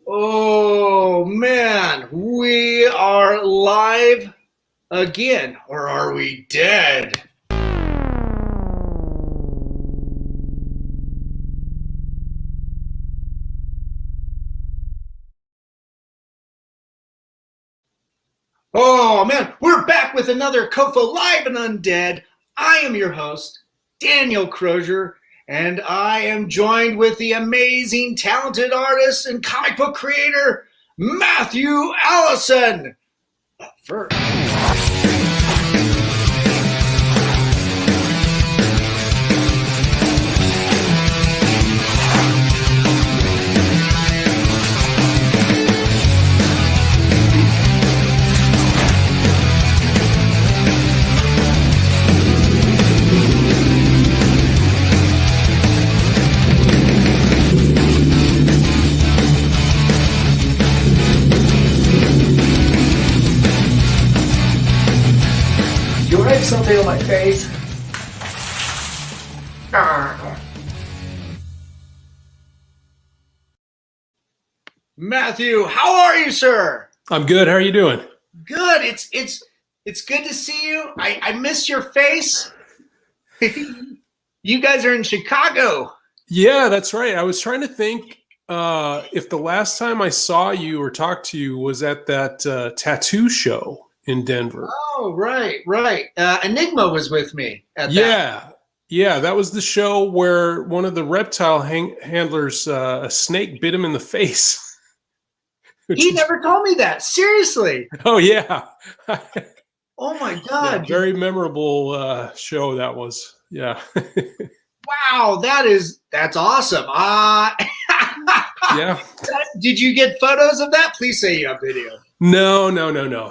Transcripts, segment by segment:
Oh man, we are live again, or are we dead? Oh man, we're back with another COFOH Live Undead. I am your host, Daniel Crosier, and I am joined with the amazing, talented artist and comic book creator, Matthew Allison. But first, You write something on my face? Matthew, how are you, sir? I'm good. How are you doing? Good. It's good to see you. I miss your face. You guys are in Chicago. Yeah, that's right. I was trying to think if the last time I saw you or talked to you was at that tattoo show in Denver. Oh, right. Enigma was with me at that. Yeah, that was the show where one of the reptile handlers, a snake bit him in the face. He never told me that. Seriously. Oh, yeah. Oh, my God. Yeah, very memorable show that was. Yeah. Wow, that's awesome. Yeah. Did you get photos of that? Please say you have video. No.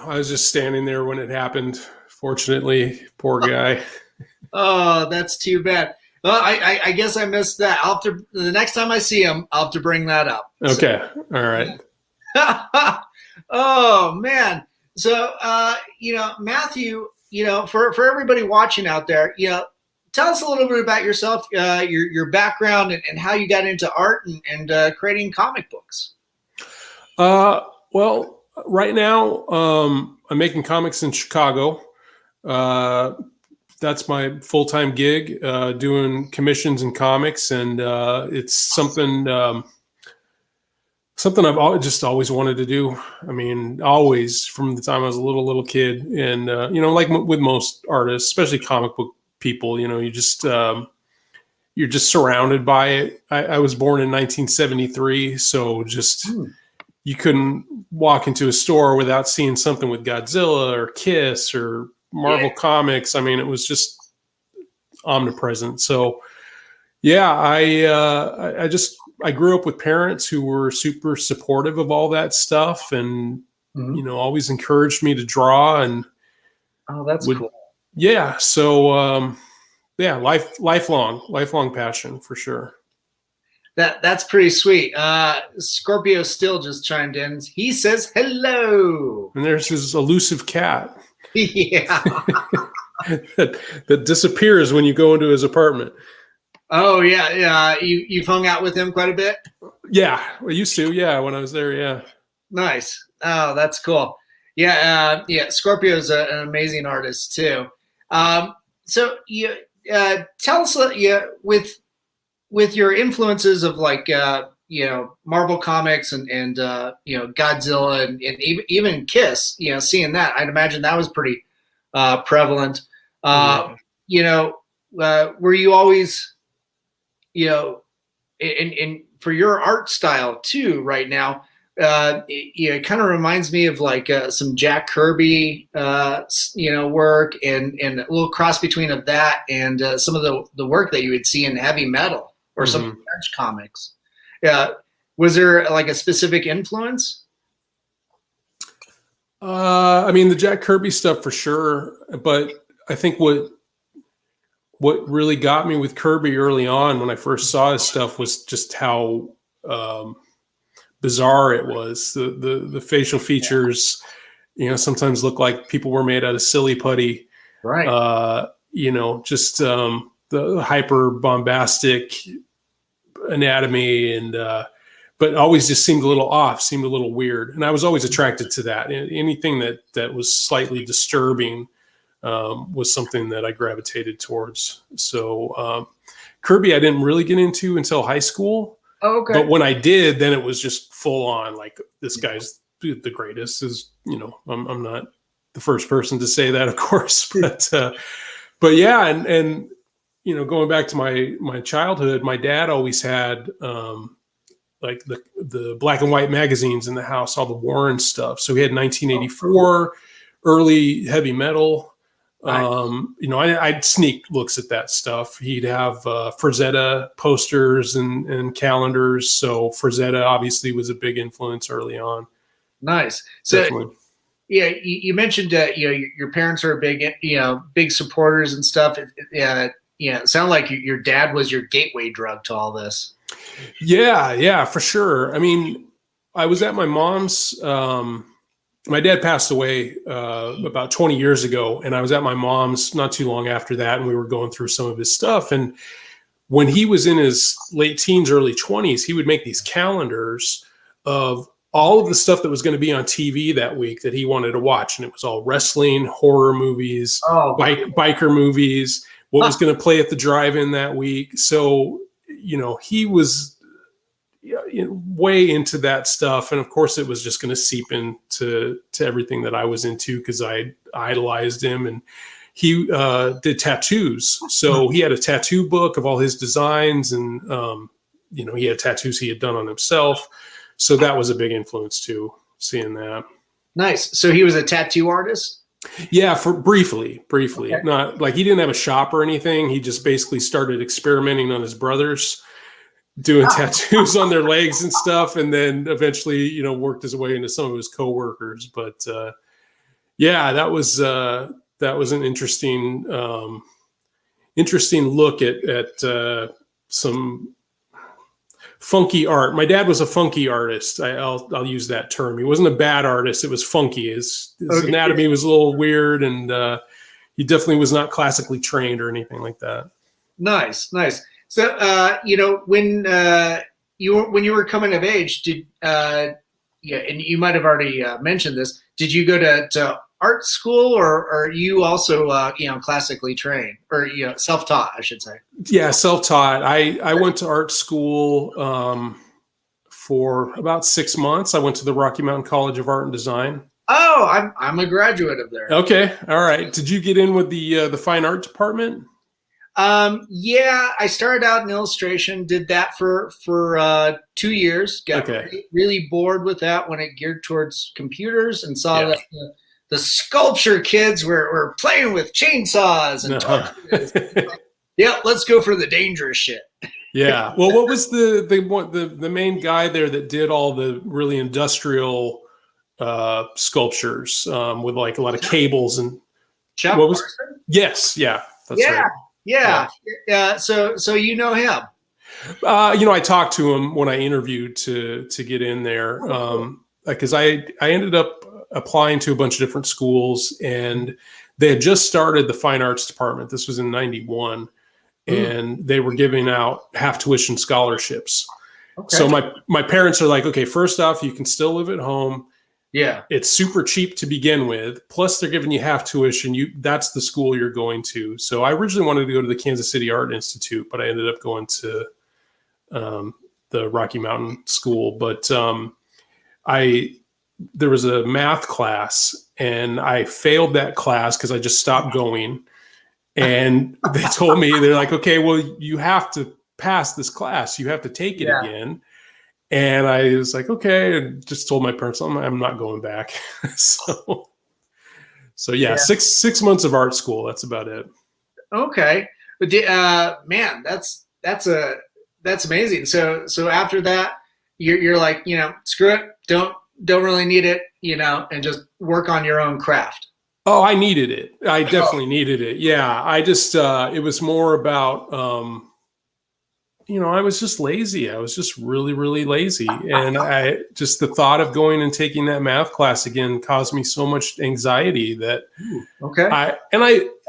I was just standing there when it happened. Fortunately, poor guy. Oh, that's too bad. Well, I guess I missed that. The next time I see him, I'll have to bring that up. Okay. All right. Oh man. So Matthew, for everybody watching out there, tell us a little bit about yourself, your background and how you got into art and creating comic books. Well, right now, I'm making comics in Chicago. That's my full-time gig, doing commissions and comics. And it's something I've always wanted to do. I mean, always from the time I was a little kid. And, like with most artists, especially comic book people, you're just surrounded by it. I was born in 1973. So you couldn't walk into a store without seeing something with Godzilla or Kiss or Marvel Comics. I mean, it was just omnipresent. So yeah, I grew up with parents who were super supportive of all that stuff and, always encouraged me to draw and. Oh, that's cool. Yeah. So, lifelong passion for sure. That's pretty sweet. Scorpio Still just chimed in. He says hello. And there's his elusive cat. Yeah. that disappears when you go into his apartment. Oh yeah. You've hung out with him quite a bit? Yeah, I used to. Yeah, when I was there. Yeah. Nice. Oh, that's cool. Yeah. Scorpio's an amazing artist too. So you tell us, with your influences of like Marvel Comics and Godzilla and even Kiss, seeing that, I'd imagine that was pretty prevalent. Were you always, and for your art style too right now, it kind of reminds me of like some Jack Kirby work and a little cross between of that and some of the work that you would see in heavy metal or some French comics. Was there like a specific influence? I mean, the Jack Kirby stuff for sure, but I think what really got me with Kirby early on when I first saw his stuff was just how bizarre it was. The facial features, sometimes look like people were made out of silly putty. Right. Just the hyper bombastic anatomy and but always just seemed a little off, seemed a little weird. And I was always attracted to that. Anything that was slightly disturbing was something that I gravitated towards. So Kirby, I didn't really get into until high school. Oh, okay. But when I did, then it was just full on, like, this guy's the greatest. Is, you know, I'm not the first person to say that, of course, but yeah. And, you know, going back to my childhood, my dad always had, like the black and white magazines in the house, all the Warren stuff. So he had 1984 early heavy metal. You know, I'd sneak looks at that stuff. He'd have Frazetta posters and calendars. So Frazetta obviously was a big influence early on. Nice. So definitely. Yeah, you mentioned you know, your parents are big supporters and stuff. Yeah, it sounded like your dad was your gateway drug to all this. Yeah, for sure. I mean, I was at my mom's. My dad passed away about 20 years ago, and I was at my mom's not too long after that, and we were going through some of his stuff. And when he was in his late teens, early 20s, he would make these calendars of all of the stuff that was going to be on TV that week that he wanted to watch. And it was all wrestling, horror movies, biker movies, what was going to play at the drive-in that week. So, you know, he was way into that stuff. And of course it was just going to seep into everything that I was into, because I idolized him. And he did tattoos. So he had a tattoo book of all his designs, and, you know, he had tattoos he had done on himself. So that was a big influence too, seeing that. Nice. So he was a tattoo artist? Yeah, for briefly. Okay. Not like he didn't have a shop or anything. He just basically started experimenting on his brothers, doing tattoos on their legs and stuff, and then eventually, you know, worked his way into some of his coworkers. But yeah, that was an interesting look at some funky art. My dad was a funky artist. I'll use that term. He wasn't a bad artist. It was funky. His anatomy was a little weird, and he definitely was not classically trained or anything like that. Nice. So, you know, when you were coming of age, and you might have already mentioned this, did you go to art school, or are you also classically trained, or self-taught, I should say? Yeah, self-taught. I went to art school for about 6 months. I went to the Rocky Mountain College of Art and Design. Oh, I'm a graduate of there. Okay, all right. Did you get in with the fine art department? Yeah, I started out in illustration, did that for 2 years, got really bored with that when it geared towards computers, and saw that the sculpture kids were playing with chainsaws and yeah, let's go for the dangerous shit. Yeah. Well, what was the main guy there that did all the really industrial sculptures with like a lot of cables and Chuck what was? Parson? Yes. Yeah. That's right. Yeah. So you know him. I talked to him when I interviewed to get in there, because I ended up applying to a bunch of different schools, and they had just started the fine arts department. This was in 91, and they were giving out half tuition scholarships. Okay. So my parents are like, okay, first off, you can still live at home. Yeah. It's super cheap to begin with. Plus they're giving you half tuition. That's the school you're going to. So I originally wanted to go to the Kansas City Art Institute, but I ended up going to the Rocky Mountain School. But there was a math class, and I failed that class because I just stopped going. And they told me, they're like, okay, well, you have to pass this class. You have to take it again. And I was like, okay, and just told my parents, I'm not going back. so yeah, 6 months of art school. That's about it. Okay. But man, that's amazing. So after that, you're like, screw it. Don't really need it, and just work on your own craft. Oh, I needed it. I definitely needed it. Yeah. I just, it was more about, I was just lazy. I was just really, really lazy. And the thought of going and taking that math class again caused me so much anxiety that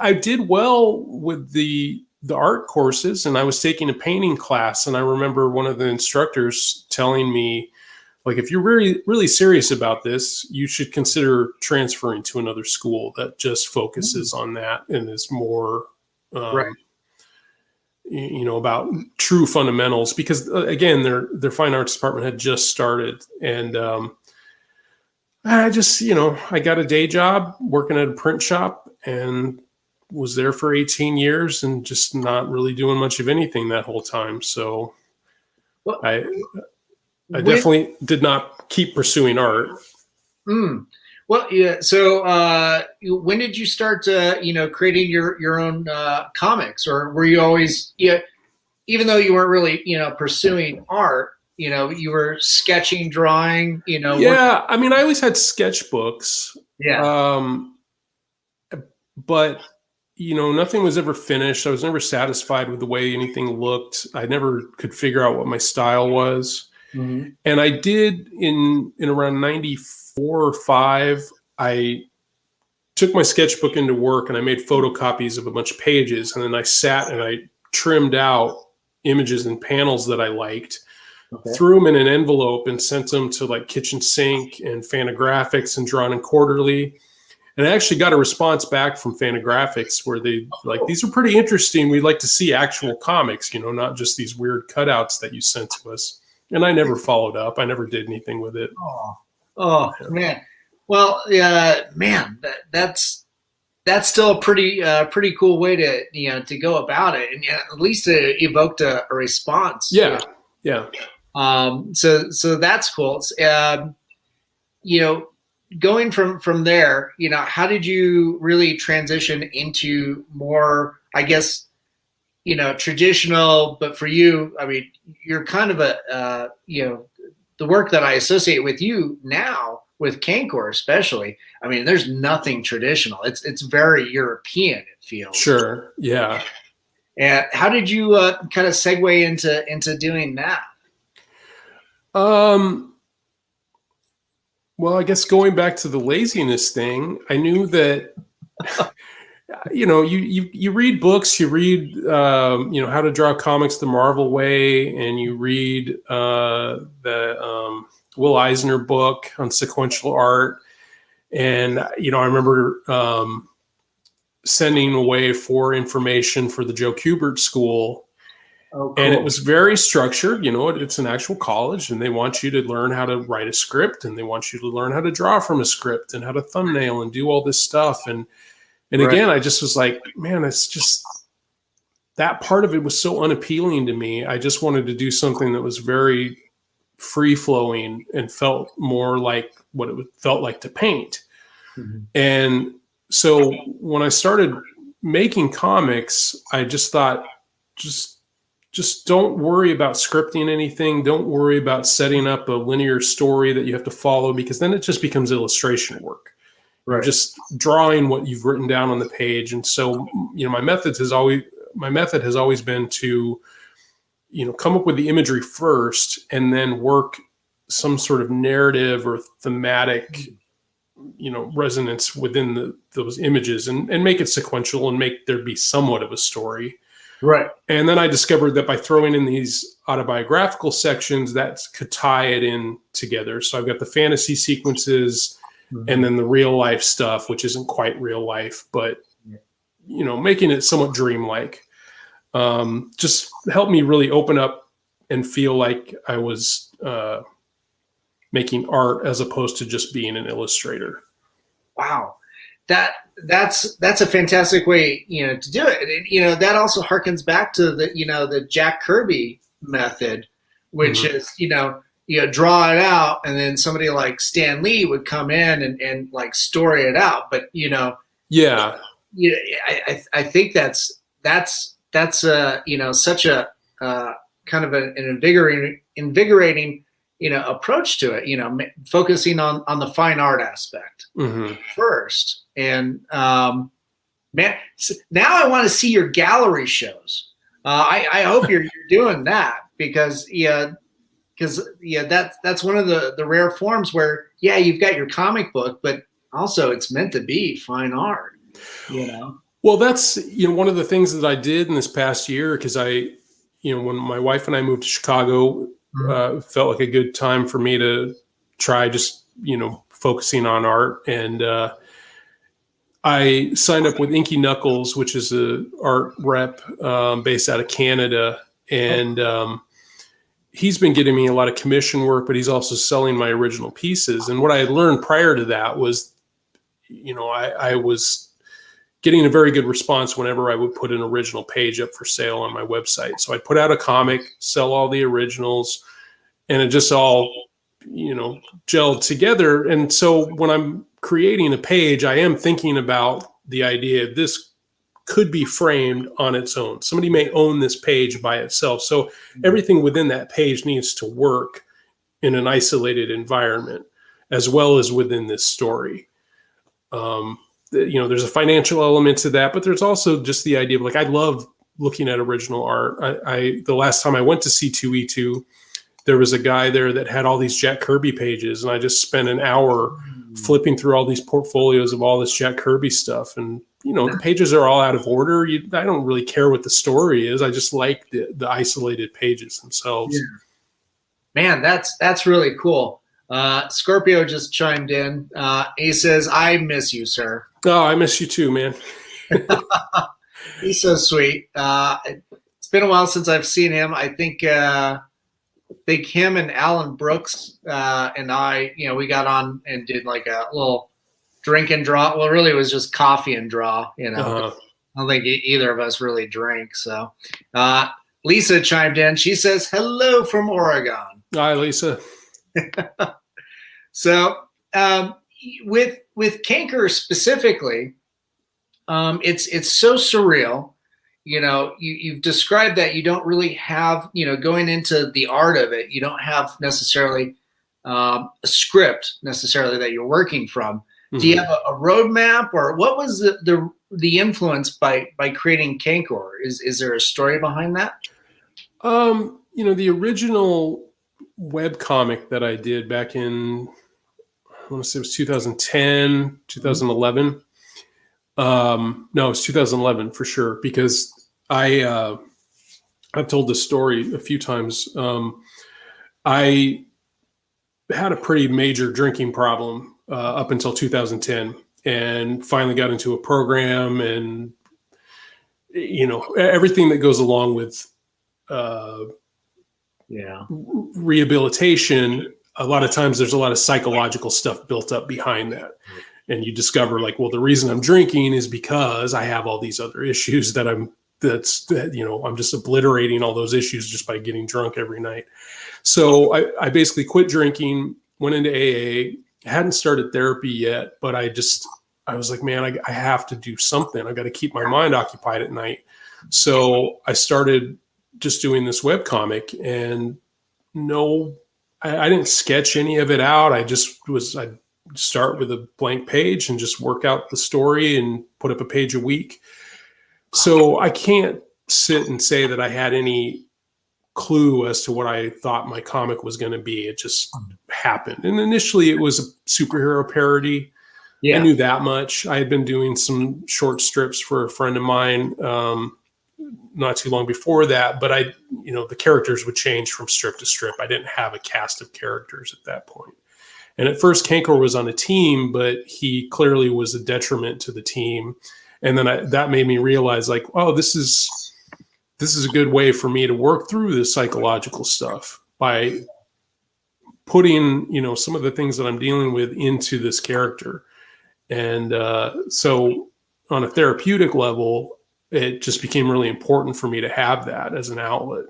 I did well with the the art courses, and I was taking a painting class, and I remember one of the instructors telling me, like, if you're really, really serious about this, you should consider transferring to another school that just focuses on that and is more, Right. about true fundamentals. Because again, their fine arts department had just started, and I just, I got a day job working at a print shop and was there for 18 years and just not really doing much of anything that whole time. So Well, I definitely did not keep pursuing art. Well, yeah. So when did you start, creating your own comics, or were you always, even though you weren't really, pursuing art, you were sketching, drawing, Yeah. I mean, I always had sketchbooks. Yeah. But, nothing was ever finished. I was never satisfied with the way anything looked. I never could figure out what my style was. Mm-hmm. And I did in around 94 or 5, I took my sketchbook into work and I made photocopies of a bunch of pages. And then I sat and I trimmed out images and panels that I liked, threw them in an envelope and sent them to like Kitchen Sink and Fantagraphics and Drawn and Quarterly. And I actually got a response back from Fantagraphics where they like, these are pretty interesting. We'd like to see actual comics, not just these weird cutouts that you sent to us. And I never followed up. I never did anything with it. Oh man. Well, man, that's still a pretty cool way to go about it, and at least it evoked a response. Yeah. So that's cool. Going from there, how did you really transition into more, I guess, traditional, but for you, I mean, you're kind of the work that I associate with you now with Cankor, especially. I mean, there's nothing traditional. It's very European, it feels. Sure. Yeah. And how did you kind of segue into doing that? Well, I guess going back to the laziness thing, I knew that, you read books, you read, How to Draw Comics the Marvel Way, and you read the Will Eisner book on sequential art. And, I remember sending away for information for the Joe Kubert School. Oh, cool. And it was very structured. It's an actual college, and they want you to learn how to write a script, and they want you to learn how to draw from a script and how to thumbnail and do all this stuff. And again, I just was like, man, it's just that part of it was so unappealing to me. I just wanted to do something that was very free flowing and felt more like what it felt like to paint. Mm-hmm. And so when I started making comics, I just thought, just don't worry about scripting anything. Don't worry about setting up a linear story that you have to follow, because then it just becomes illustration work. Right. You're just drawing what you've written down on the page. And so, my method has always been to, come up with the imagery first and then work some sort of narrative or thematic, resonance within those images and make it sequential and make there be somewhat of a story. Right. And then I discovered that by throwing in these autobiographical sections, that could tie it in together. So I've got the fantasy sequences, mm-hmm. and then the real life stuff, which isn't quite real life, but, making it somewhat dreamlike. Just helped me really open up and feel like I was making art as opposed to just being an illustrator. Wow. That's a fantastic way, to do it. And, that also harkens back to the Jack Kirby method, which mm-hmm. is, draw it out, and then somebody like Stan Lee would come in and like story it out. But, yeah, I think that's such a kind of an invigorating, approach to it, focusing on the fine art aspect mm-hmm. first. And man, now I want to see your gallery shows. I hope you're doing that, because that's one of the rare forms where, you've got your comic book, but also it's meant to be fine art, Well, that's, one of the things that I did in this past year, because when my wife and I moved to Chicago, felt like a good time for me to try just, focusing on art. And I signed up with Inky Knuckles, which is a art rep based out of Canada. And he's been getting me a lot of commission work, but he's also selling my original pieces. And what I had learned prior to that was, I was getting a very good response whenever I would put an original page up for sale on my website. So I'd put out a comic, sell all the originals, and it just all, gelled together. And so when I'm creating a page, I am thinking about the idea of this could be framed on its own. Somebody may own this page by itself. So everything within that page needs to work in an isolated environment, as well as within this story. There's a financial element to that, but there's also just the idea of, like, I love looking at original art. The last time I went to C2E2, there was a guy there that had all these Jack Kirby pages, and I just spent an hour flipping through all these portfolios of all this Jack Kirby stuff. And, the pages are all out of order. I don't really care what the story is. I just like the isolated pages themselves. Yeah. Man, that's really cool. Scorpio just chimed in. He says, "I miss you, sir." Oh, I miss you too, man. He's so sweet. It's been a while since I've seen him. I think him and Alan Brooks and I, we got on and did like a little drink and draw. Well, really, it was just coffee and draw. I don't think either of us really drink. So, Lisa chimed in. She says, "Hello from Oregon." Hi, Lisa. So, with Cankor specifically, it's so surreal. You've described that you don't really have, going into the art of it, you don't have necessarily a script necessarily that you're working from. Mm-hmm. Do you have a roadmap, or what was the influence by creating Cankor? Is there a story behind that? The original web comic that I did back in, I want to say it was 2010, 2011. No, it was 2011 for sure, because I've told this story a few times. I had a pretty major drinking problem up until 2010, and finally got into a program, and everything that goes along with rehabilitation. A lot of times there's a lot of psychological stuff built up behind that. And you discover, like, well, the reason I'm drinking is because I have all these other issues I'm just obliterating all those issues just by getting drunk every night. So I basically quit drinking, went into AA, hadn't started therapy yet, but I was like, man, I have to do something. I got to keep my mind occupied at night. So I started just doing this webcomic, and I didn't sketch any of it out. I'd start with a blank page and just work out the story and put up a page a week. So I can't sit and say that I had any clue as to what I thought my comic was going to be. It just happened. And initially it was a superhero parody. Yeah. I knew that much. I had been doing some short strips for a friend of mine not too long before that, but the characters would change from strip to strip. I didn't have a cast of characters at that point. And at first, Cankor was on a team, but he clearly was a detriment to the team. And then that made me realize, like, oh, this is a good way for me to work through this psychological stuff by putting, some of the things that I'm dealing with into this character. And so on a therapeutic level, it just became really important for me to have that as an outlet.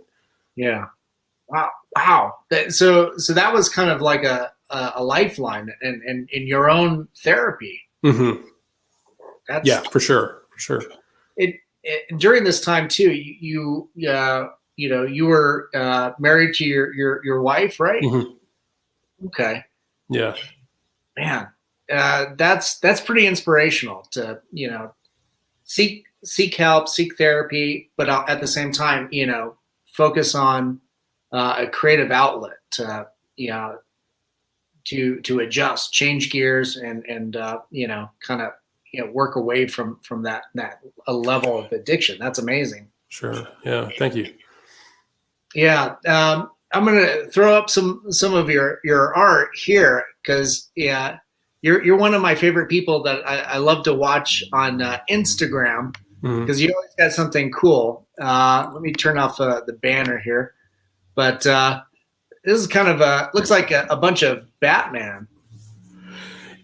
Yeah. Wow. So that was kind of like a lifeline in your own therapy. Mm-hmm. Yeah, for sure. During this time too, you were married to your wife, right? Mm-hmm. Okay. Yeah. Man, that's pretty inspirational to seek help, seek therapy, but at the same time, focus on a creative outlet to adjust, change gears, and kind of work away from that a level of addiction. That's amazing. Sure. Yeah. Thank you. Yeah. I'm gonna throw up some of your art here because you're one of my favorite people that I love to watch on Instagram because you always got something cool. Let me turn off the banner here, but this is kind of looks like a bunch of Batman.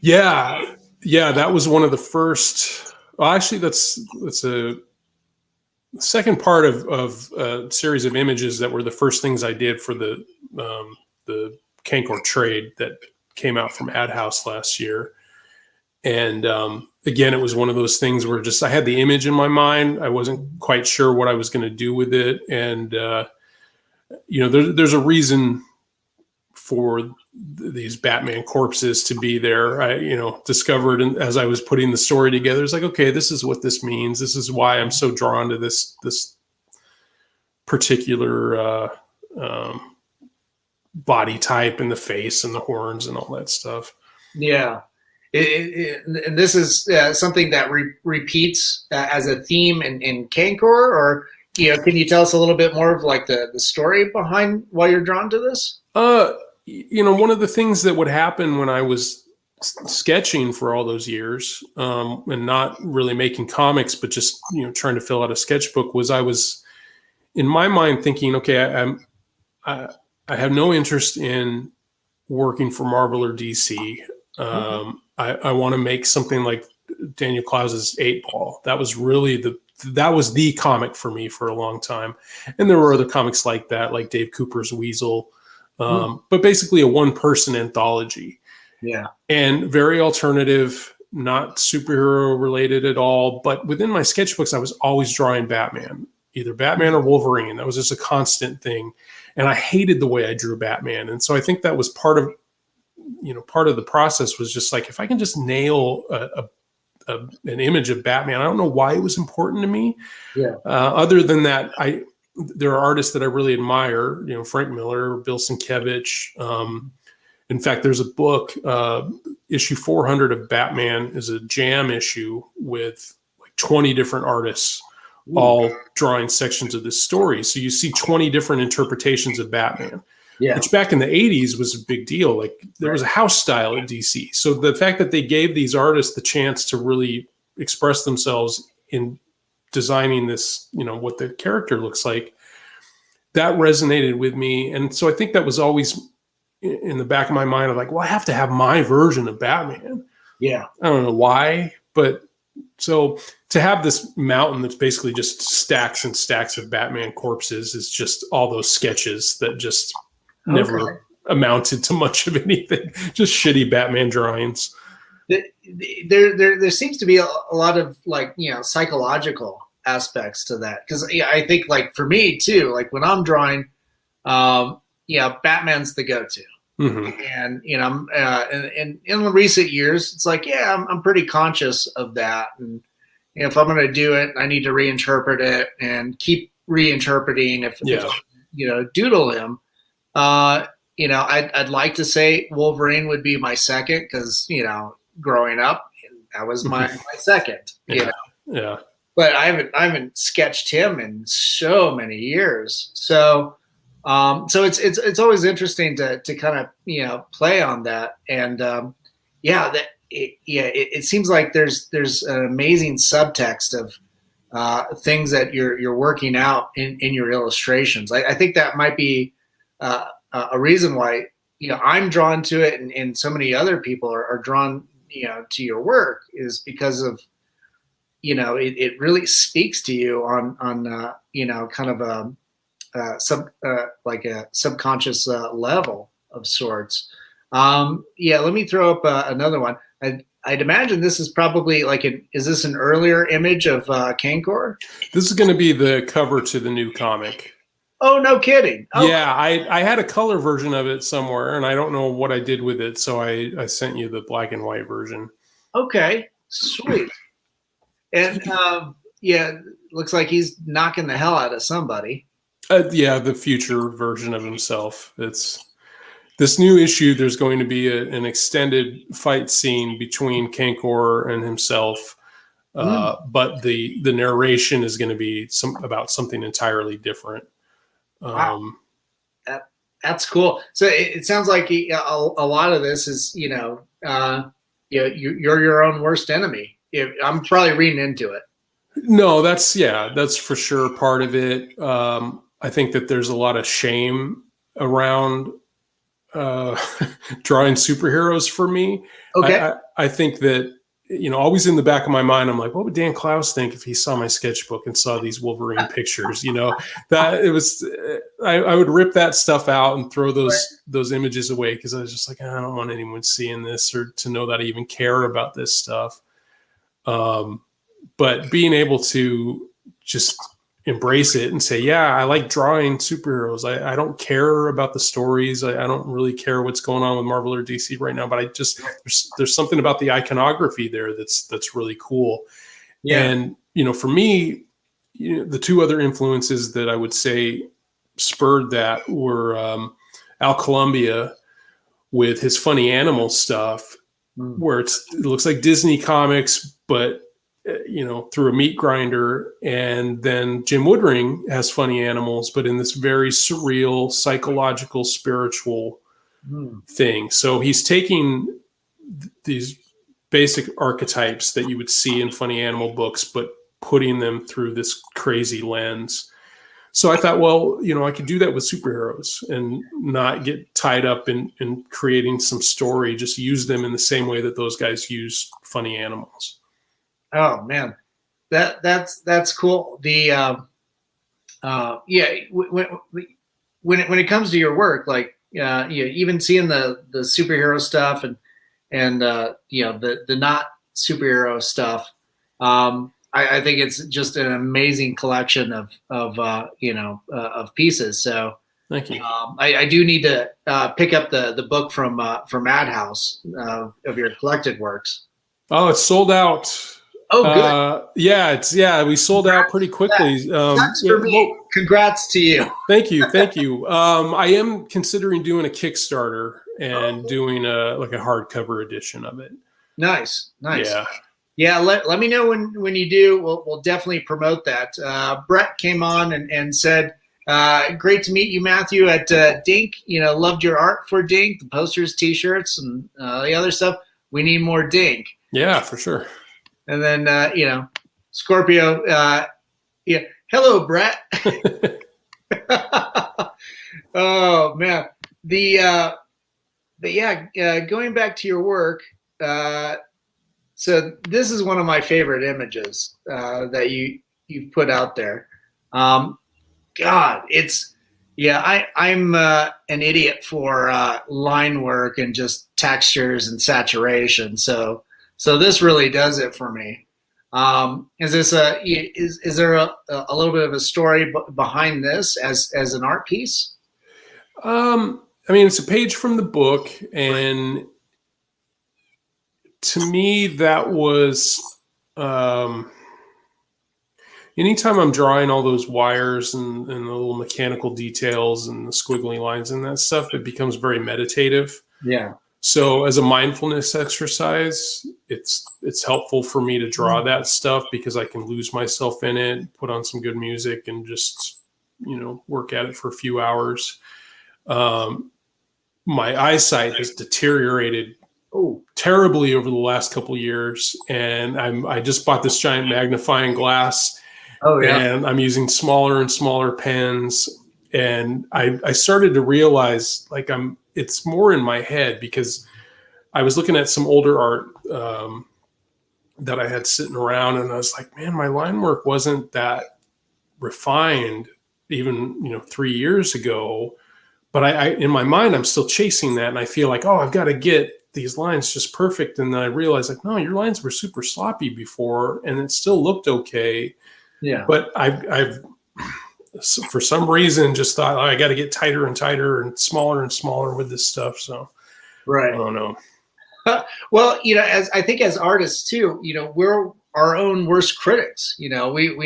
Yeah, that was one of the first. Well, actually, that's a second part of a series of images that were the first things I did for the Cankor trade that came out from Ad House last year. And again, it was one of those things where just I had the image in my mind. I wasn't quite sure what I was going to do with it, and there's a reason for these Batman corpses to be there. I discovered as I was putting the story together, it's like, okay, this is what this means. This is why I'm so drawn to this particular body type and the face and the horns and all that stuff. Yeah. And this is something that repeats as a theme in Cankor, or can you tell us a little bit more of like the story behind why you're drawn to this? One of the things that would happen when I was sketching for all those years, and not really making comics, but just trying to fill out a sketchbook, was I was in my mind thinking, okay, I have no interest in working for Marvel or DC. I want to make something like Daniel Klaus's 8-Ball. That was really the comic for me for a long time. And there were other comics like that, like Dave Cooper's Weasel, but basically a one-person anthology. Yeah. And very alternative, not superhero related at all. But within my sketchbooks, I was always drawing Batman, either Batman or Wolverine. That was just a constant thing. And I hated the way I drew Batman. And so I think that was part of the process, was just like, if I can just nail an image of Batman. I don't know why it was important to me. Yeah. Other than that, there are artists that I really admire, Frank Miller, Bill Sienkiewicz. In fact, there's a book, issue 400 of Batman is a jam issue with like 20 different artists, all drawing sections of this story. So you see 20 different interpretations of Batman. Yeah. Which back in the 80s was a big deal. Like there was a house style at DC. So the fact that they gave these artists the chance to really express themselves in designing this, what the character looks like, that resonated with me. And so I think that was always in the back of my mind of like, well, I have to have my version of Batman. Yeah. I don't know why, but so to have this mountain that's basically just stacks and stacks of Batman corpses is just all those sketches that just never amounted to much of anything, just shitty Batman drawings. There seems to be a lot of like, psychological aspects to that. Cause I think like for me too, like when I'm drawing, Batman's the go-to. Mm-hmm. And, and in the recent years, it's like, I'm pretty conscious of that. And if I'm going to do it, I need to reinterpret it and keep reinterpreting if doodle him. I'd like to say Wolverine would be my second because, growing up, that was my second, Yeah. But I haven't sketched him in so many years. So it's always interesting to kind of, play on that. And, it seems like there's an amazing subtext of things that you're working out in your illustrations. I think that might be a reason why I'm drawn to it, and so many other people are drawn to your work, is because of it really speaks to you on kind of a subconscious level of sorts. Let me throw up another one. I'd imagine this is probably is this an earlier image of Cankor? This is going to be the cover to the new comic. Oh, no kidding. Oh. Yeah, I had a color version of it somewhere, and I don't know what I did with it, so I sent you the black and white version. Okay, sweet. And looks like he's knocking the hell out of somebody. The future version of himself. It's this new issue. There's going to be an extended fight scene between Cankor and himself. but the narration is going to be about something entirely different. Wow. That's cool. So it sounds like a lot of this is, you're your own worst enemy. I'm probably reading into it. No, that's for sure part of it. I think that there's a lot of shame around drawing superheroes for me. Okay. I think that, always in the back of my mind, I'm like, what would Dan Clowes think if he saw my sketchbook and saw these Wolverine pictures? That it was, I would rip that stuff out and throw those images away, because I was just like, I don't want anyone seeing this or to know that I even care about this stuff. But being able to just embrace it and say, yeah, I like drawing superheroes. I don't care about the stories. I don't really care what's going on with Marvel or DC right now, but there's something about the iconography there that's really cool. Yeah. And, for me, the two other influences that I would say spurred that were Al Columbia with his funny animal stuff, where it looks like Disney comics, but through a meat grinder. And then Jim Woodring has funny animals, but in this very surreal, psychological, spiritual thing. So he's taking these basic archetypes that you would see in funny animal books, but putting them through this crazy lens. So I thought, well, I could do that with superheroes and not get tied up in creating some story, just use them in the same way that those guys use funny animals. Oh man, that's cool. The when it comes to your work, like even seeing the superhero stuff and the not superhero stuff, I think it's just an amazing collection of pieces. So thank you. I do need to pick up the book from Madhouse of your collected works. Oh, it's sold out. Oh, good. We sold out pretty quickly. For me. Congrats to you. Thank you. I am considering doing a Kickstarter and doing a hardcover edition of it. Nice. Yeah. Let me know when you do. We'll definitely promote that. Brett came on and said, great to meet you, Matthew, at Dink. Loved your art for Dink, the posters, T-shirts, and the other stuff. We need more Dink. Yeah, for sure. And then, Scorpio, hello, Brett. Oh, man. Going back to your work, so this is one of my favorite images that you've put out there. God, I'm an idiot for line work and just textures and saturation. So this really does it for me. Is there a little bit of a story behind this as an art piece? It's a page from the book, and to me that was anytime I'm drawing all those wires and the little mechanical details and the squiggly lines and that stuff, it becomes very meditative. Yeah. So as a mindfulness exercise, it's helpful for me to draw that stuff, because I can lose myself in it, put on some good music, and just, work at it for a few hours. My eyesight has deteriorated terribly over the last couple of years, and I just bought this giant magnifying glass. And I'm using smaller and smaller pens, and I started to realize it's more in my head, because I was looking at some older art that I had sitting around, and I was like, man, my line work wasn't that refined even 3 years ago, but I in my mind I'm still chasing that, and I feel like, I've got to get these lines just perfect. And then I realized, no, your lines were super sloppy before, and it still looked okay. Yeah. But I've for some reason just thought, I got to get tighter and tighter and smaller with this stuff. So right. I don't know. Well, as I think as artists too, we're our own worst critics. We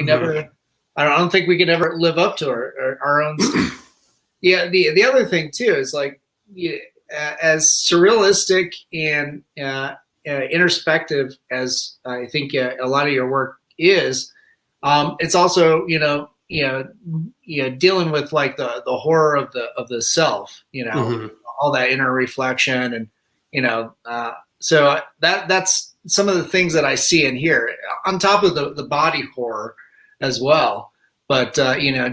never, I don't think we could ever live up to our own. Yeah. The other thing too is as surrealistic and introspective as I think a lot of your work is, it's also dealing with like the horror of the self, all that inner reflection, and so that's some of the things that I see in here, on top of the body horror as well. But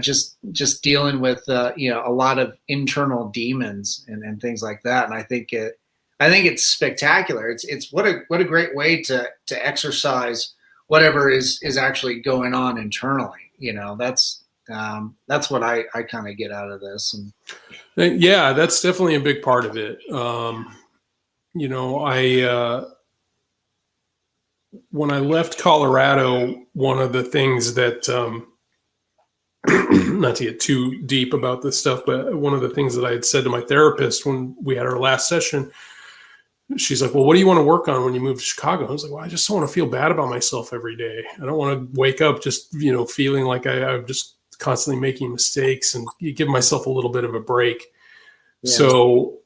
just dealing with a lot of internal demons and things like that, and I think it's spectacular. It's what a great way to exercise whatever is actually going on internally. That's what I kind of get out of this. And yeah, that's definitely a big part of it. When I left Colorado, one of the things that not to get too deep about this stuff, but one of the things that I had said to my therapist when we had our last session, she's like, well, what do you want to work on when you move to Chicago? I was like, well, I just don't want to feel bad about myself every day. I don't want to wake up just, feeling like I'm just constantly making mistakes, and you give myself a little bit of a break. Yeah. So,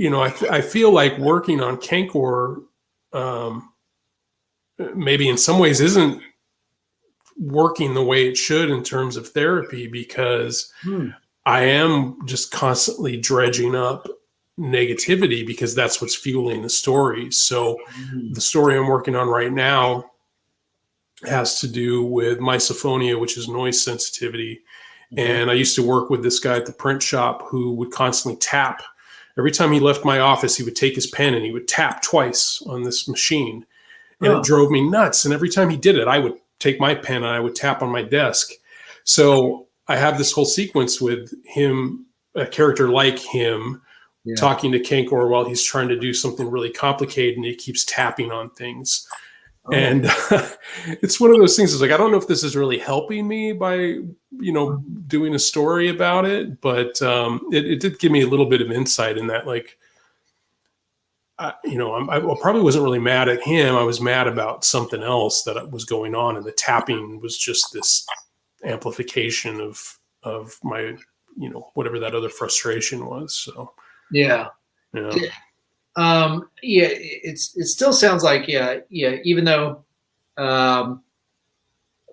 I feel like working on Cankor maybe in some ways isn't working the way it should in terms of therapy, because I am just constantly dredging up negativity, because that's what's fueling the story. So the story I'm working on right now has to do with misophonia, which is noise sensitivity. And I used to work with this guy at the print shop who would constantly tap. Every time he left my office, he would take his pen and he would tap twice on this machine. And it drove me nuts. And every time he did it, I would take my pen and I would tap on my desk. So I have this whole sequence with him, a character like him, talking to Cankor while he's trying to do something really complicated, and he keeps tapping on things. And it's one of those things. It's like, I don't know if this is really helping me by, doing a story about it, but it did give me a little bit of insight in that, like, I probably wasn't really mad at him. I was mad about something else that was going on, and the tapping was just this amplification of my, whatever that other frustration was. So yeah. It still sounds like even though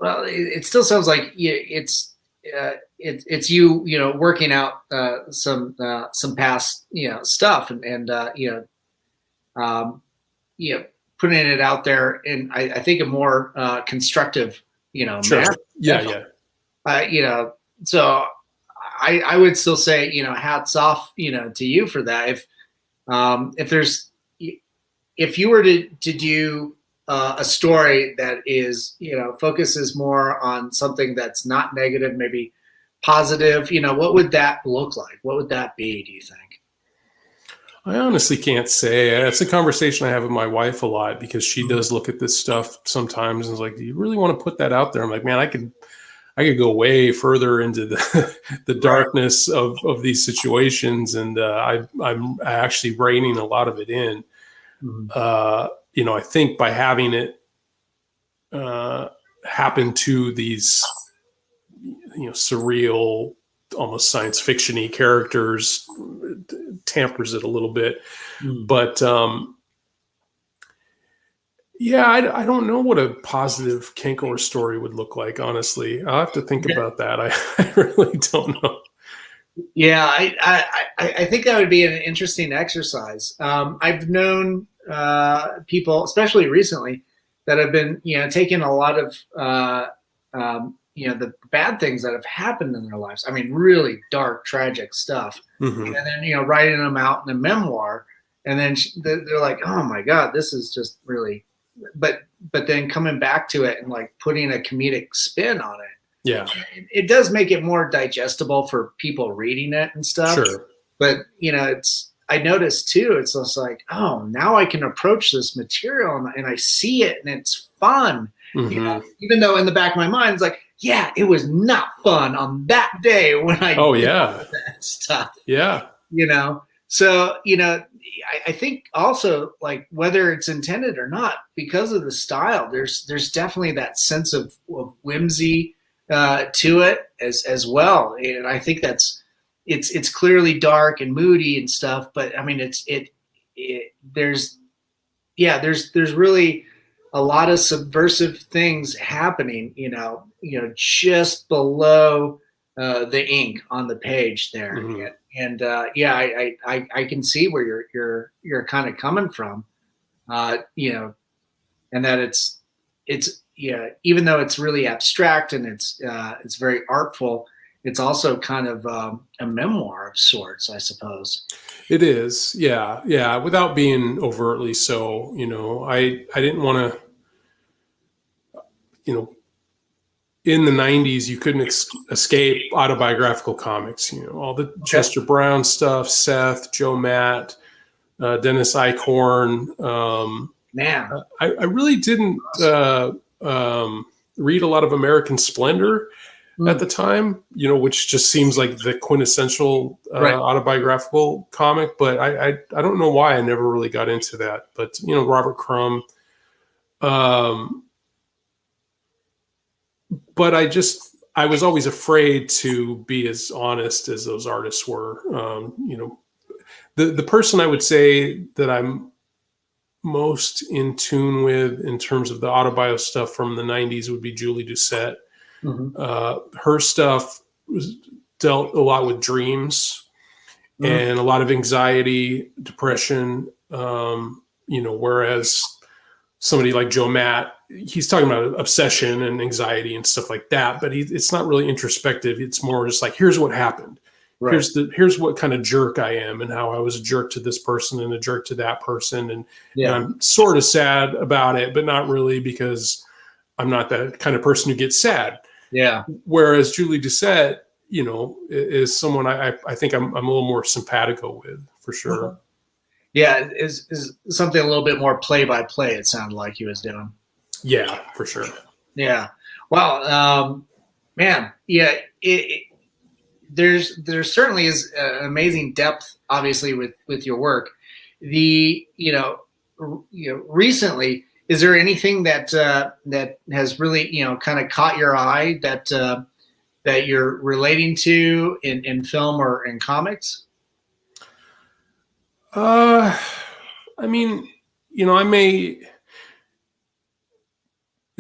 it still sounds like it's you working out some past stuff and putting it out there in I think a more constructive sure. manner. So I would still say hats off to you for that. If you were to do a story that is focuses more on something that's not negative, maybe positive, what would that look like? What would that be, do you think? I honestly can't say. It's a conversation I have with my wife a lot, because she does look at this stuff sometimes and is like, do you really want to put that out there? I'm like, man, I could go way further into the darkness of these situations, and I'm actually reining a lot of it in. I think by having it happen to these surreal, almost science fiction-y characters tampers it a little bit. But I don't know what a positive Cankor story would look like, honestly. I'll have to think about that. I really don't know. Yeah, I think that would be an interesting exercise. I've known people, especially recently, that have been taking a lot of the bad things that have happened in their lives. I mean, really dark, tragic stuff, and then writing them out in a memoir, and then they're like, oh my God, this is just really. But then coming back to it and like putting a comedic spin on it. Yeah, it does make it more digestible for people reading it and stuff. Sure. But I noticed too, it's just like, oh, now I can approach this material and I see it and it's fun. Even though in the back of my mind it's like, yeah, it was not fun on that day when I did that stuff. Yeah. So, I think also, like, whether it's intended or not, because of the style, there's definitely that sense of whimsy to it as well. And I think it's clearly dark and moody and stuff, but I mean, yeah, there's really a lot of subversive things happening, just below the ink on the page there. Mm-hmm. And yeah, I can see where you're kind of coming from, and that it's yeah, even though it's really abstract and it's very artful, it's also kind of a memoir of sorts, I suppose. It is, yeah, yeah. Without being overtly so, I didn't want to, in the '90s, you couldn't escape autobiographical comics. All the Chester Brown stuff, Seth, Joe Matt, Dennis Eichhorn. Man, I really didn't read a lot of American Splendor at the time, which just seems like the quintessential autobiographical comic. But I don't know why I never really got into that. But Robert Crumb. But I was always afraid to be as honest as those artists were. The person I would say that I'm most in tune with in terms of the autobio stuff from the '90s would be Julie Doucette. Mm-hmm. Her stuff dealt a lot with dreams and a lot of anxiety, depression. Whereas somebody like Joe Matt, he's talking about obsession and anxiety and stuff like that, but it's not really introspective. It's more just like, here's what happened. Right. Here's what kind of jerk I am and how I was a jerk to this person and a jerk to that person. And I'm sort of sad about it, but not really, because I'm not that kind of person who gets sad. Yeah. Whereas Julie Doucette, is someone I think I'm a little more simpatico with, for sure. Uh-huh. Yeah, is something a little bit more play by play. It sounded like he was doing. Yeah, for sure. Yeah. Wow. Man. Yeah. There certainly is amazing depth, obviously, with your work. Recently, is there anything that has really kind of caught your eye that you're relating to in film or in comics?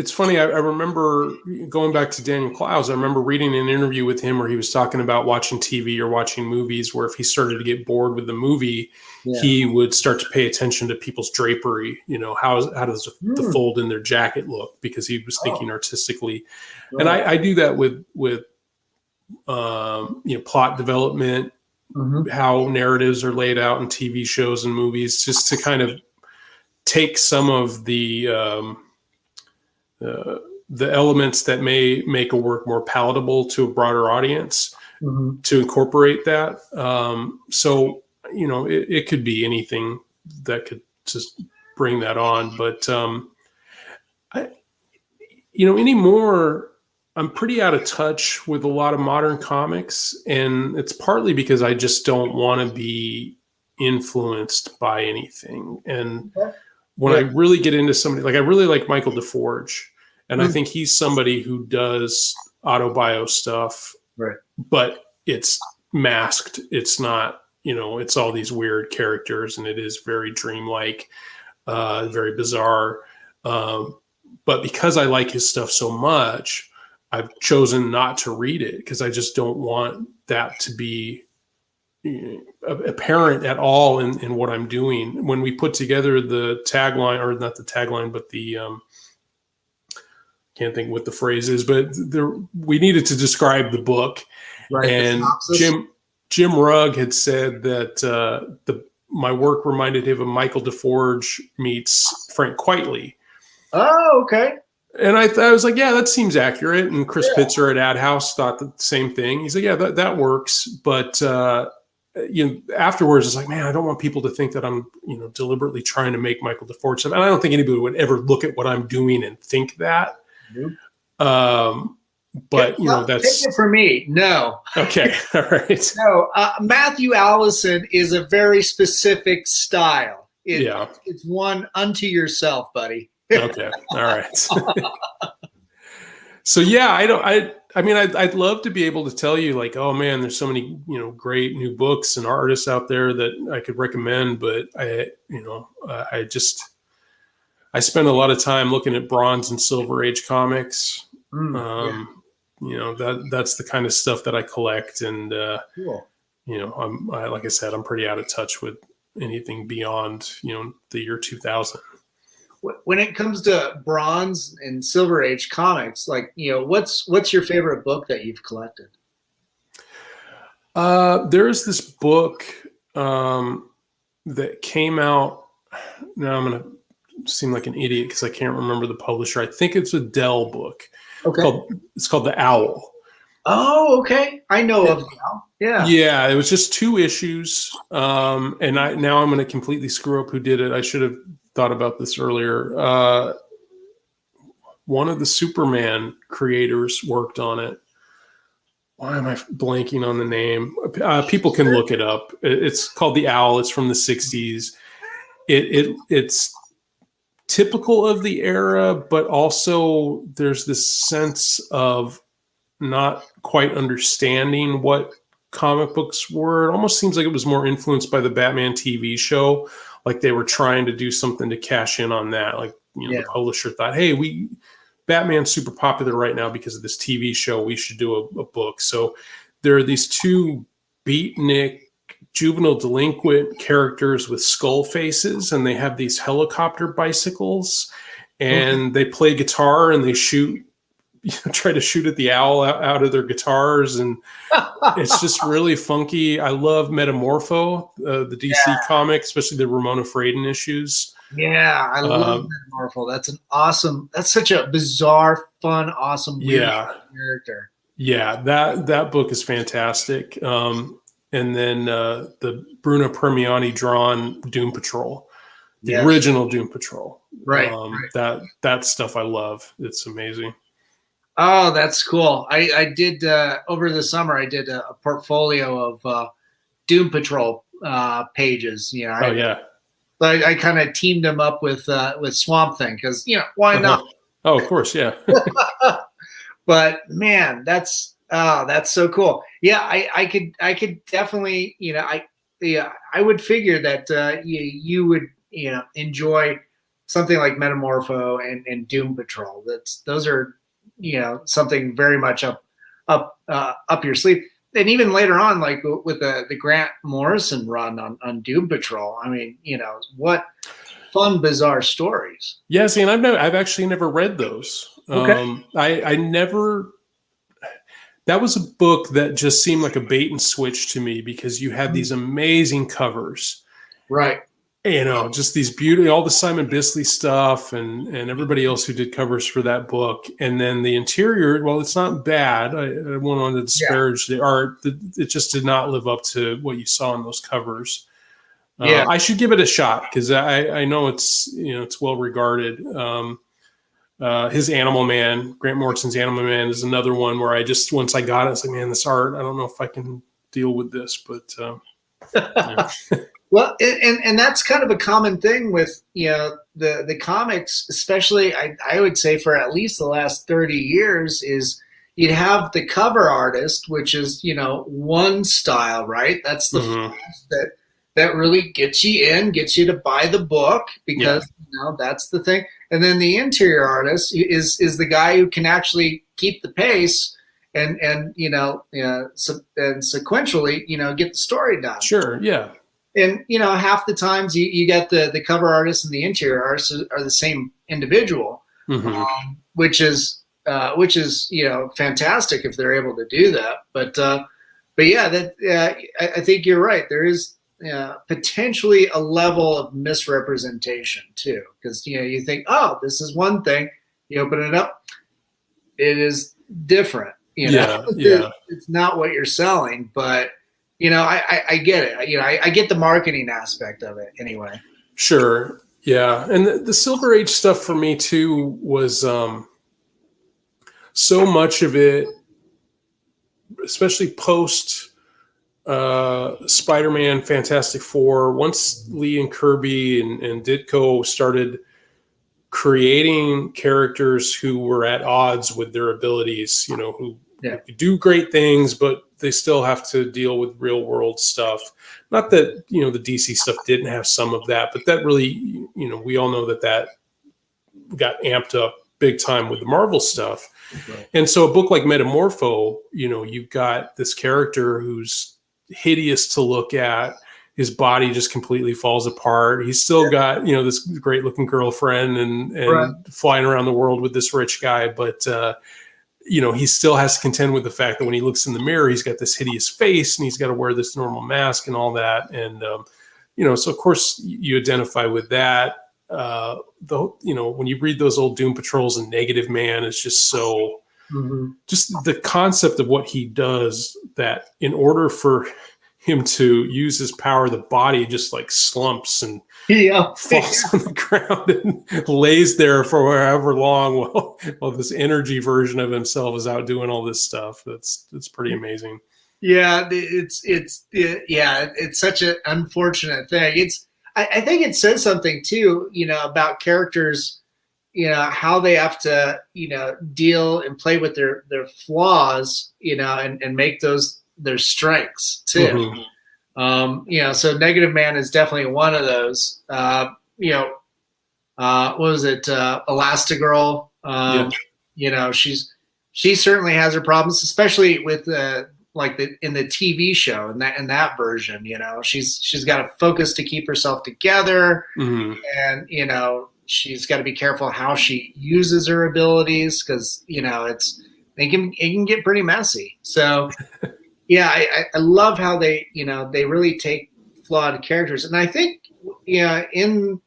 It's funny. I remember going back to Daniel Clowes. I remember reading an interview with him where he was talking about watching TV or watching movies, where if he started to get bored with the movie, he would start to pay attention to people's drapery. How does the fold in their jacket look? Because he was thinking artistically. Right. And I do that with plot development, how narratives are laid out in TV shows and movies, just to kind of take some of the elements that may make a work more palatable to a broader audience, to incorporate that. So, it could be anything that could just bring that on. But, anymore, I'm pretty out of touch with a lot of modern comics, and it's partly because I just don't want to be influenced by anything. And when I really get into somebody, like I really like Michael DeForge, and I think he's somebody who does autobio stuff, right? But it's masked. It's not, it's all these weird characters, and it is very dreamlike, very bizarre. But because I like his stuff so much, I've chosen not to read it, because I just don't want that to be apparent at all in what I'm doing. When we put together the tagline, or not the tagline, but the can't think what the phrase is, but we needed to describe the book, right? And Jim Rugg had said that my work reminded him of Michael DeForge meets Frank Quitely. Oh, okay. And I was like, yeah, that seems accurate. And Chris Pitzer at Ad House thought the same thing. He's like, yeah, that works. But afterwards, it's like, man, I don't want people to think that I'm deliberately trying to make Michael DeForge stuff. And I don't think anybody would ever look at what I'm doing and think that. But that's take it for me. No. Okay. All right. No. Matthew Allison is a very specific style. It's one unto yourself, buddy. Okay. All right. So yeah, I'd love to be able to tell you, like, oh man, there's so many, great new books and artists out there that I could recommend, but I just I spend a lot of time looking at Bronze and Silver Age comics. Yeah. You know, that's the kind of stuff that I collect. And, Cool. you know, like I said, I'm pretty out of touch with anything beyond, you know, the year 2000. When it comes to Bronze and Silver Age comics, like, you know, what's your favorite book that you've collected? There's this book that came out. Now I'm going to seem like an idiot because I can't remember the publisher. I think it's a Dell book. Okay. It's called The Owl. Oh, okay. I know of now. Yeah. Yeah, it was just 2 issues. And now I'm going to completely screw up who did it. I should have thought about this earlier. One of the Superman creators worked on it. Why am I blanking on the name? People can look it up. It's called The Owl. It's from the 60s. It's typical of the era, but also there's this sense of not quite understanding what comic books were. It almost seems like it was more influenced by the Batman TV show. Like they were trying to do something to cash in on that. Like, you know, the publisher thought, hey, Batman's super popular right now because of this TV show. We should do a book. So there are these 2 beatnik juvenile delinquent characters with skull faces, and they have these helicopter bicycles, and they play guitar and they shoot, you know, try to shoot at the owl out of their guitars, and it's just really funky. I love Metamorpho, the DC comic, especially the Ramona Fradon issues. Yeah, I love Metamorpho. That's such a bizarre, fun, awesome, weird character. Yeah, that book is fantastic. And then the Bruno Premiani drawn Doom Patrol, the original Doom Patrol. Right. That stuff I love. It's amazing. Oh, that's cool. I did over the summer. I did a portfolio of Doom Patrol pages. You know, I kind of teamed them up with Swamp Thing because, you know, why not? Oh, of course, yeah. But man, that's so cool. Yeah, I could definitely, you know, I would figure that you would, you know, enjoy something like Metamorpho and Doom Patrol. Those are, you know, something very much up your sleeve. And even later on, like with the Grant Morrison run on Doom Patrol, I mean, you know, what fun, bizarre stories. Yeah, see, and I've actually never read those. Okay. I never. That was a book that just seemed like a bait and switch to me because you had these amazing covers, right? You know, just these all the Simon Bisley stuff and everybody else who did covers for that book. And then the interior, well, it's not bad. I wouldn't want to disparage the art. It just did not live up to what you saw in those covers. I should give it a shot because I know it's, you know, it's well regarded. His Animal Man, Grant Morrison's Animal Man, is another one where once I got it, it's like, man, this art, I don't know if I can deal with this, but yeah. Well, and that's kind of a common thing with, you know, the comics, especially I would say for at least the last 30 years, is you'd have the cover artist, which is, you know, one style, right? That's the flash that really gets you in, gets you to buy the book because, you know, that's the thing. And then the interior artist is the guy who can actually keep the pace and you know, and sequentially, you know, get the story done. Sure, yeah. And, you know, half the times you get the cover artist and the interior artist are the same individual, which is, you know, fantastic if they're able to do that. But yeah, I think you're right. There is potentially a level of misrepresentation too, because, you know, you think, oh, this is one thing. You open it up, it is different. You know, it's not what you're selling, but. You know, I get it. You know, I get the marketing aspect of it anyway. Sure. Yeah. And the Silver Age stuff for me too was so much of it, especially post Spider-Man, Fantastic Four, once Lee and Kirby and Ditko started creating characters who were at odds with their abilities, you know, who do great things, but they still have to deal with real world stuff. Not that, you know, the DC stuff didn't have some of that, but that really, you know, we all know that got amped up big time with the Marvel stuff. Right. And so a book like Metamorpho, you've got this character who's hideous to look at. His body just completely falls apart. He's still got, this great looking girlfriend and Right. flying around the world with this rich guy. But, he still has to contend with the fact that when he looks in the mirror, he's got this hideous face and he's got to wear this normal mask and all that. And, so of course you identify with that. When you read those old Doom Patrols and Negative Man, it's just so, just the concept of what he does, that in order for him to use his power, the body just like slumps and falls on the ground and lays there for however long while this energy version of himself is out doing all this stuff. It's pretty amazing. Yeah, it's such an unfortunate thing. I think it says something too, about characters, how they have to, deal and play with their flaws, and make those their strengths too. So Negative Man is definitely one of those. What was it? Elastigirl. She certainly has her problems, especially with in the TV show and that version. She's got to focus to keep herself together, and she's got to be careful how she uses her abilities, because it can get pretty messy. So yeah, I love how they really take flawed characters, and I think in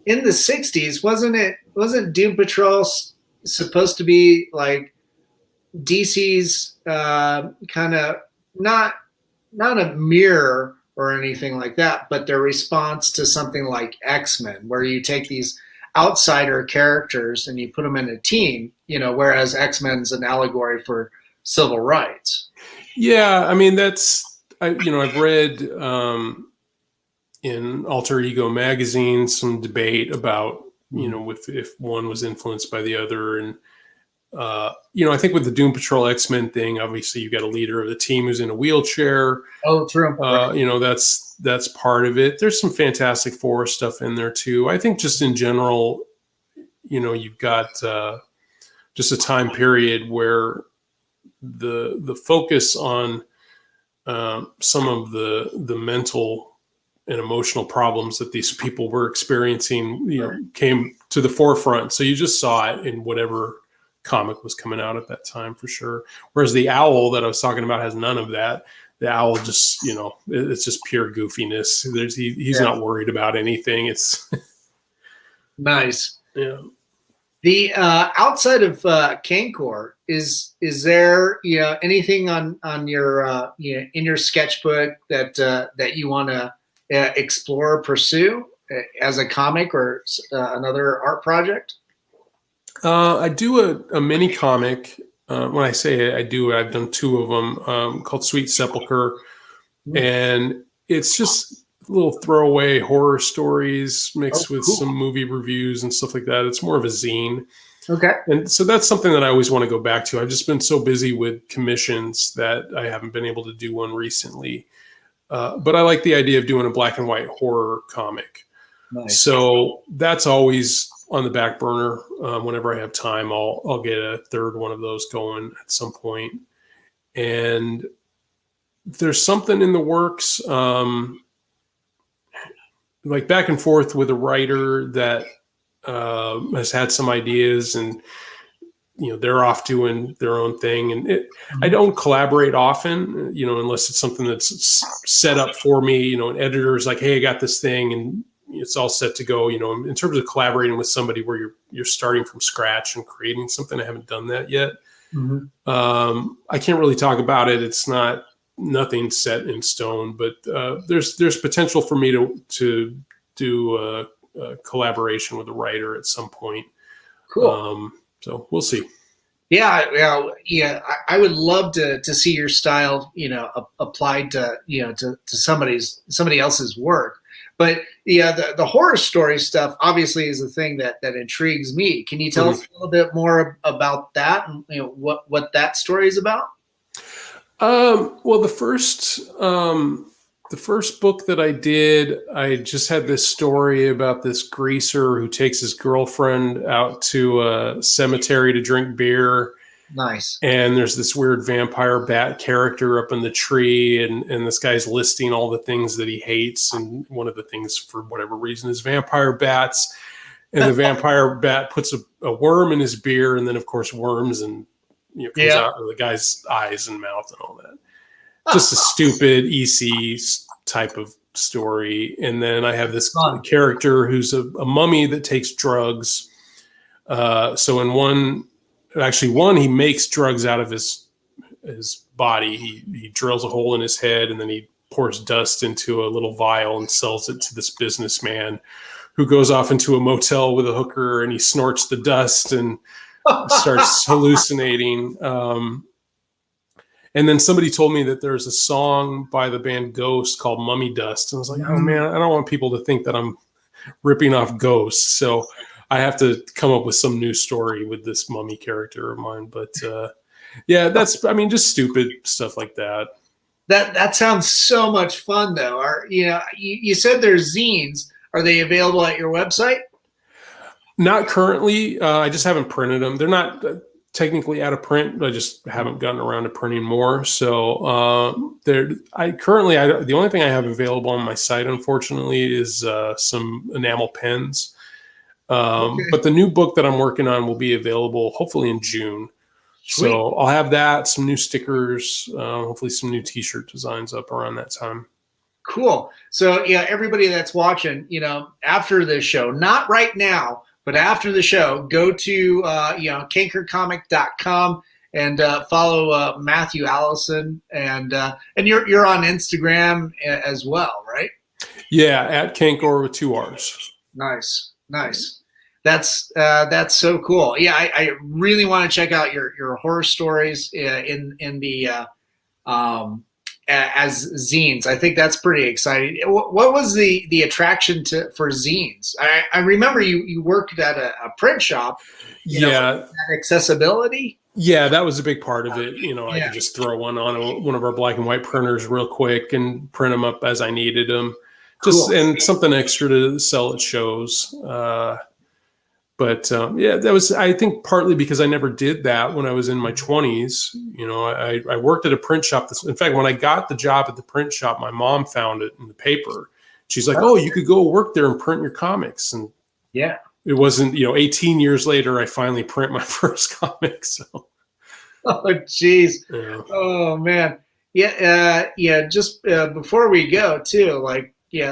the 60s wasn't Doom Patrol supposed to be like DC's kind of not a mirror or anything like that, but their response to something like X-Men, where you take these outsider characters and you put them in a team, whereas X-Men's an allegory for civil rights. Yeah, I mean, I've read in Alter Ego magazine some debate about if one was influenced by the other, and I think with the Doom Patrol X-Men thing, obviously you got a leader of the team who's in a wheelchair. Oh, true. That's part of it. There's some Fantastic Four stuff in there too. I think just in general, you've got just a time period where the focus on some of the mental and emotional problems that these people were experiencing, came to the forefront. So you just saw it in whatever comic was coming out at that time, for sure. Whereas the Owl that I was talking about has none of that. The Owl just, it's just pure goofiness. He's not worried about anything. It's nice. Yeah. The outside of Cankor, is there anything on your in your sketchbook that you want to explore or pursue as a comic or another art project? I do a mini comic. When I say I do, I've done two of them, called Sweet Sepulcher, and it's just little throwaway horror stories mixed with some movie reviews and stuff like that. It's more of a zine. Okay. And so that's something that I always want to go back to. I've just been so busy with commissions that I haven't been able to do one recently. But I like the idea of doing a black and white horror comic. Nice. So that's always on the back burner. Whenever I have time, I'll get a third one of those going at some point. And there's something in the works, like back and forth with a writer that has had some ideas, and they're off doing their own thing. And I don't collaborate often, unless it's something that's set up for me. An editor is like, "Hey, I got this thing," and it's all set to go. In terms of collaborating with somebody where you're starting from scratch and creating something, I haven't done that yet. I can't really talk about it. It's nothing set in stone, but there's potential for me to do a collaboration with a writer at some point. Cool. So we'll see. Yeah. I would love to see your style, applied to somebody else's work. But the horror story stuff obviously is a thing that intrigues me. Can you tell us a little bit more about that, and what that story is about? Well, the first The first book that I did, I just had this story about this greaser who takes his girlfriend out to a cemetery to drink beer. Nice. And there's this weird vampire bat character up in the tree, and this guy's listing all the things that he hates. And one of the things, for whatever reason, is vampire bats. And the vampire bat puts a worm in his beer, and then, of course, worms and comes out of the guy's eyes and mouth and all that. Just a stupid EC type of story. And then I have this character who's a mummy that takes drugs. So in one, he makes drugs out of his body. He drills a hole in his head, and then he pours dust into a little vial and sells it to this businessman who goes off into a motel with a hooker, and he snorts the dust and starts hallucinating. And then somebody told me that there's a song by the band Ghost called Mummy Dust. And I was like, oh man, I don't want people to think that I'm ripping off Ghosts. So I have to come up with some new story with this mummy character of mine. But just stupid stuff like that. That sounds so much fun though. You said there's zines. Are they available at your website? Not currently. I just haven't printed them. They're not technically out of print. I just haven't gotten around to printing more. So the only thing I have available on my site, unfortunately, is some enamel pens. But the new book that I'm working on will be available hopefully in June. Sweet. So I'll have that, some new stickers, hopefully some new t-shirt designs up around that time. Cool. So everybody that's watching, after this show, not right now, but after the show, go to cankorcomic.com and follow Matthew Allison, and you're on Instagram as well, right? Yeah, at Cankor with 2 R's. Nice. That's so cool. Yeah, I really want to check out your horror stories in the as zines. I think that's pretty exciting. What was the attraction for zines? I remember you worked at a print shop. That accessibility. Yeah, that was a big part of it. I could just throw one on one of our black and white printers real quick and print them up as I needed them. And something extra to sell at shows. That was, I think, partly because I never did that when I was in my 20s. I worked at a print shop. In fact, when I got the job at the print shop, my mom found it in the paper. She's like, "Oh, you could go work there and print your comics." And it wasn't, 18 years later, I finally print my first comic. So, oh, geez. Yeah. Oh, man. Just before we go, too,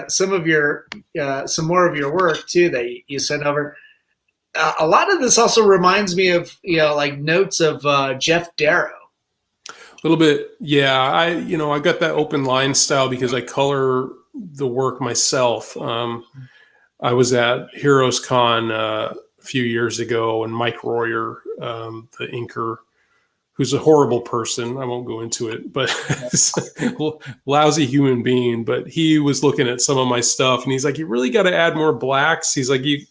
some more of your work, too, that you sent over. A lot of this also reminds me of, notes of Jeff Darrow. A little bit. Yeah. I got that open line style because I color the work myself. I was at Heroes Con a few years ago, and Mike Royer, the inker, who's a horrible person, I won't go into it, but lousy human being, but he was looking at some of my stuff and he's like, "You really got to add more blacks." He's like, "You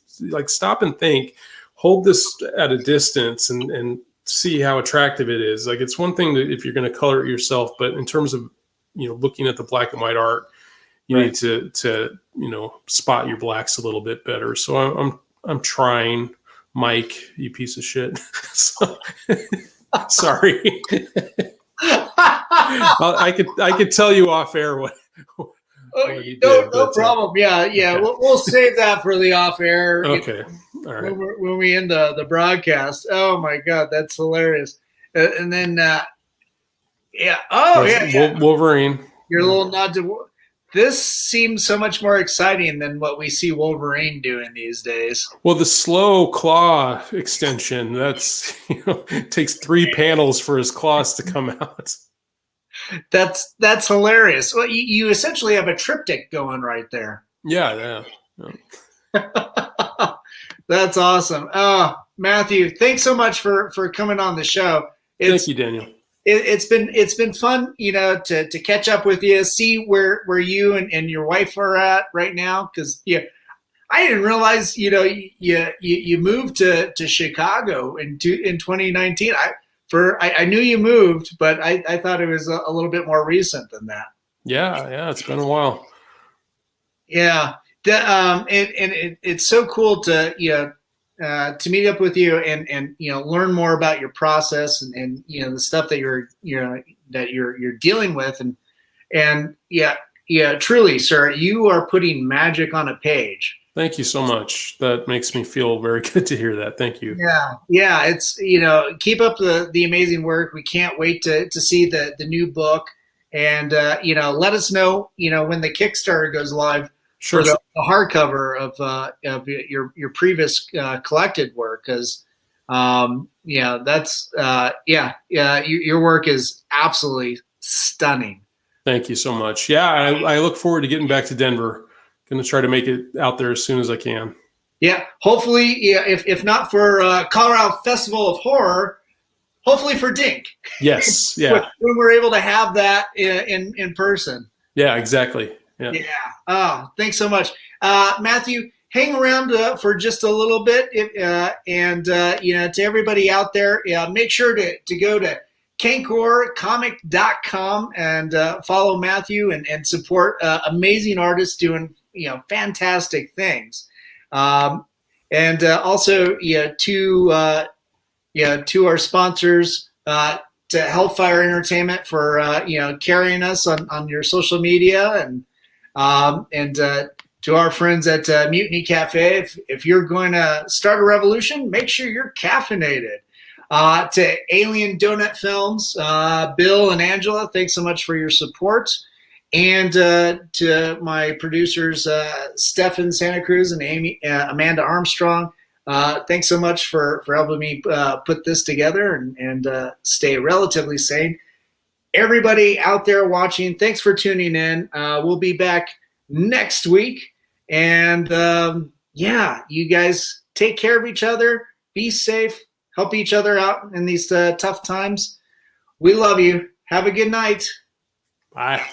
stop and think, hold this at a distance and see how attractive it is." Like, it's one thing that if you're going to color it yourself, but in terms of, looking at the black and white art, you need to spot your blacks a little bit better. So I'm trying, Mike, you piece of shit. Sorry. I could tell you off air what no problem. Yeah. We'll save that for the off air. Okay. All right. When we end the broadcast. Oh my God, that's hilarious. And then Wolverine. Your little nod to this seems so much more exciting than what we see Wolverine doing these days. Well, the slow claw extension, that's, it takes 3 panels for his claws to come out. That's hilarious. Well, you essentially have a triptych going right there. Yeah. That's awesome. Matthew, thanks so much for coming on the show. Thank you, Daniel. It's been fun, to catch up with you, see where you and your wife are at right now. Because I didn't realize you moved to Chicago in 2019. I knew you moved, but I thought it was a little bit more recent than that. Yeah, it's been a while. Yeah, it's so cool to to meet up with you and learn more about your process and the stuff that you're dealing with and truly, sir, you are putting magic on a page. Thank you so much. That makes me feel very good to hear that. Thank you. Yeah, it's keep up the amazing work. We can't wait to see the new book, and let us know when the Kickstarter goes live. Sure. For the hardcover of your previous collected work, because that's your work is absolutely stunning. Thank you so much. Yeah, I look forward to getting back to Denver. Going to try to make it out there as soon as I can. Yeah, hopefully, if not for Colorado Festival of Horror, hopefully for Dink. Yes, yeah. when we're able to have that in person. Yeah, exactly. Yeah. Oh, thanks so much, Matthew. Hang around for just a little bit, to everybody out there, make sure to go to cankorcomic.com and follow Matthew and support amazing artists doing fantastic things, and also to our sponsors, to Hellfire Entertainment for carrying us on your social media, and to our friends at Mutiny Cafe. If you're going to start a revolution, make sure you're caffeinated. To Alien Donut Films, Bill and Angela, thanks so much for your support. And to my producers, Stefan Santa Cruz and Amanda Armstrong, thanks so much for helping me put this together and stay relatively sane. Everybody out there watching, thanks for tuning in. We'll be back next week. And you guys take care of each other. Be safe. Help each other out in these tough times. We love you. Have a good night. Bye.